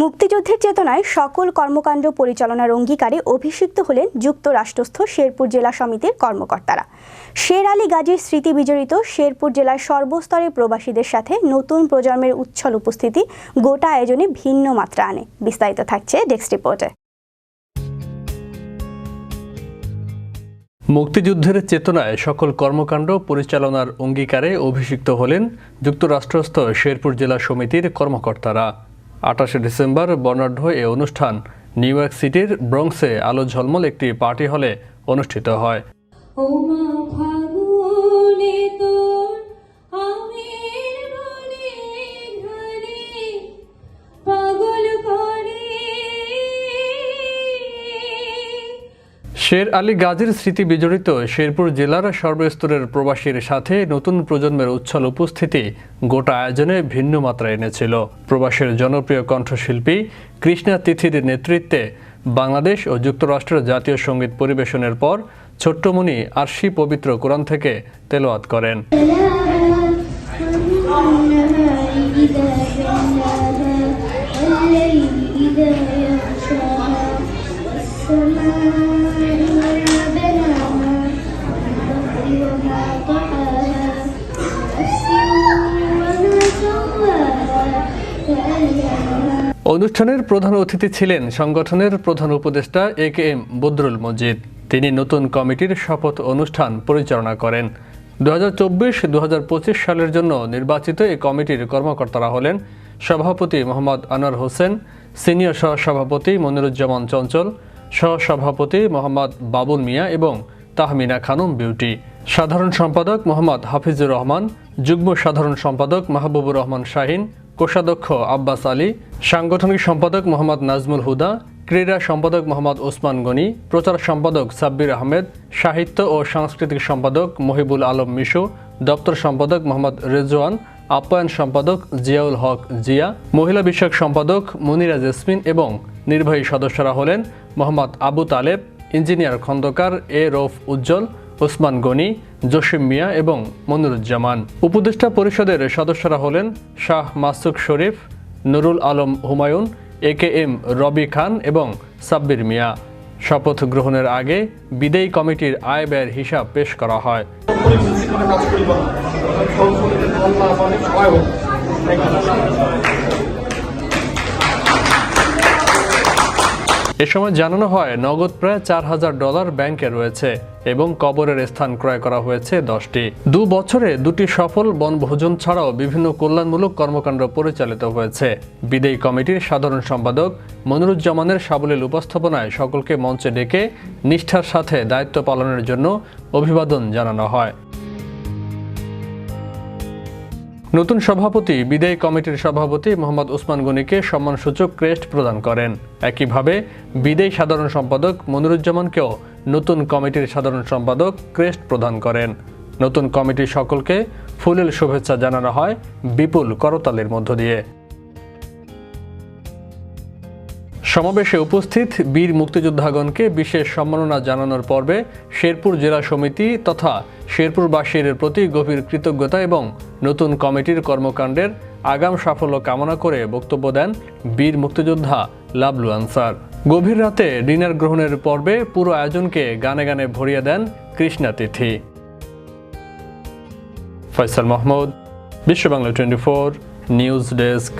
মুক্তিযুদ্ধের চেতনায় সকল কর্মকাণ্ড পরিচালনার অঙ্গীকারে অভিষিক্ত হলেন যুক্তরাষ্ট্রস্থ শেরপুর জেলা সমিতির কর্মকর্তারা। শের আলী গাজীর স্মৃতি বিজড়িত শেরপুর জেলার সর্বস্তরের প্রবাসীদের সাথে নতুন প্রজন্মের উচ্ছল উপস্থিতি গোটা আয়োজনে ভিন্ন মাত্রা আনে। বিস্তারিত থাকছে ডেস্ক রিপোর্টে। মুক্তিযুদ্ধের চেতনায় সকল কর্মকাণ্ড পরিচালনার অঙ্গীকারে অভিষিক্ত হলেন যুক্তরাষ্ট্রস্থ শেরপুর জেলা সমিতির কর্মকর্তারা। 28 ডিসেম্বর বর্ণাঢ্য এ অনুষ্ঠান নিউ ইয়র্ক সিটির ব্রঙ্কসে আলো ঝলমল একটি পার্টি হলে অনুষ্ঠিত হয়। শের আলী গাজীর স্মৃতি বিজড়িত শেরপুর জেলার সর্বস্তরের প্রবাসীর সাথে নতুন প্রজন্মের উচ্ছল উপস্থিতি গোটা আয়োজনে ভিন্ন মাত্রা এনেছিল। প্রবাসের জনপ্রিয় কণ্ঠশিল্পী কৃষ্ণা তিথির নেতৃত্বে বাংলাদেশ ও যুক্তরাষ্ট্রের জাতীয় সঙ্গীত পরিবেশনের পর ছোট্টমণি আরশি পবিত্র কোরআন থেকে তেলাওয়াত করেন। অনুষ্ঠানের প্রধান অতিথি ছিলেন সংগঠনের প্রধান উপদেষ্টা AKM বদরুল মজিদ। তিনি নতুন কমিটির শপথ অনুষ্ঠান পরিচালনা করেন। 2024-2025 সালের জন্য নির্বাচিত এই কমিটির কর্মকর্তারা হলেন সভাপতি মোহাম্মদ আনোয়ার হোসেন, সিনিয়র সহসভাপতি মনিরুজ্জামান চঞ্চল, সহসভাপতি মোহাম্মদ বাবুল মিয়া এবং তাহমিনা খানম বিউটি, সাধারণ সম্পাদক মোহাম্মদ হাফিজুর রহমান, যুগ্ম সাধারণ সম্পাদক মাহবুবুর রহমান শাহিন, কোষাধ্যক্ষ আব্বাস আলী, সাংগঠনিক সম্পাদক মোহাম্মদ নাজমুল হুদা, ক্রীড়া সম্পাদক মোহাম্মদ ওসমান গনি, প্রচার সম্পাদক সাব্বির আহমেদ, সাহিত্য ও সাংস্কৃতিক সম্পাদক মহিবুল আলম মিশু, দপ্তর সম্পাদক মোহাম্মদ রেজওয়ান, আপ্যায়ন সম্পাদক জিয়াউল হক জিয়া, মহিলা বিষয়ক সম্পাদক মনিরা জেসমিন এবং নির্বাহী সদস্যরা হলেন মোহাম্মদ আবু তালেব, ইঞ্জিনিয়ার খন্দকার রৌফ উজ্জ্বল, ওসমান গনি, জসিম মিয়া এবং মনিরুজ্জামান। উপদেষ্টা পরিষদের সদস্যরা হলেন শাহ মাসুক শরীফ, নুরুল আলম হুমায়ুন, AKM রবি খান এবং সাব্বির মিয়া। শপথ গ্রহণের আগে বিদায়ী কমিটির আয় ব্যয়ের হিসাব পেশ করা হয়। এ সময় জানানো হয় নগদ প্রায় $4000 ব্যাংকে রয়েছে এবং কবরের স্থান ক্রয় করা হয়েছে 10টি। 2 বছরে 2টি সফল বনভোজন ছাড়াও বিভিন্ন কল্যাণমূলক কর্মকাণ্ড পরিচালিত হয়েছে। বিদায়ী কমিটির সাধারণ সম্পাদক মনিরুজ্জামানের সাবলীল উপস্থাপনায় সকলকে মঞ্চে ডেকে নিষ্ঠার সাথে দায়িত্ব পালনের জন্য অভিবাদন জানানো হয়। নতুন সভাপতি বিদায়ী কমিটির সভাপতি মোহাম্মদ ওসমান গনিকে সম্মানসূচক ক্রেস্ট প্রদান করেন। একইভাবে বিদায়ী সাধারণ সম্পাদক মনিরুজ্জামানকেও নতুন কমিটির সাধারণ সম্পাদক ক্রেস্ট প্রদান করেন। নতুন কমিটির সকলকে ফুলেল শুভেচ্ছা জানানো হয় বিপুল করতালির মধ্য দিয়ে। সমাবেশে উপস্থিত বীর মুক্তিযোদ্ধাগণকে বিশেষ সম্মাননা জানানোর পর্বে শেরপুর জেলা সমিতি তথা শেরপুরবাসীর প্রতি গভীর কৃতজ্ঞতা এবং নতুন কমিটির কর্মকাণ্ডের আগাম সাফল্য কামনা করে বক্তব্য দেন বীর মুক্তিযোদ্ধা লাবলু আনসার। গভীর রাতে ডিনার গ্রহণের পর্বে পুরো আয়োজনকে গানে গানে ভরিয়ে দেন কৃষ্ণা তিথি। ফয়সাল মাহমুদ, বিশ্ব বাংলা 24 নিউজ ডেস্ক।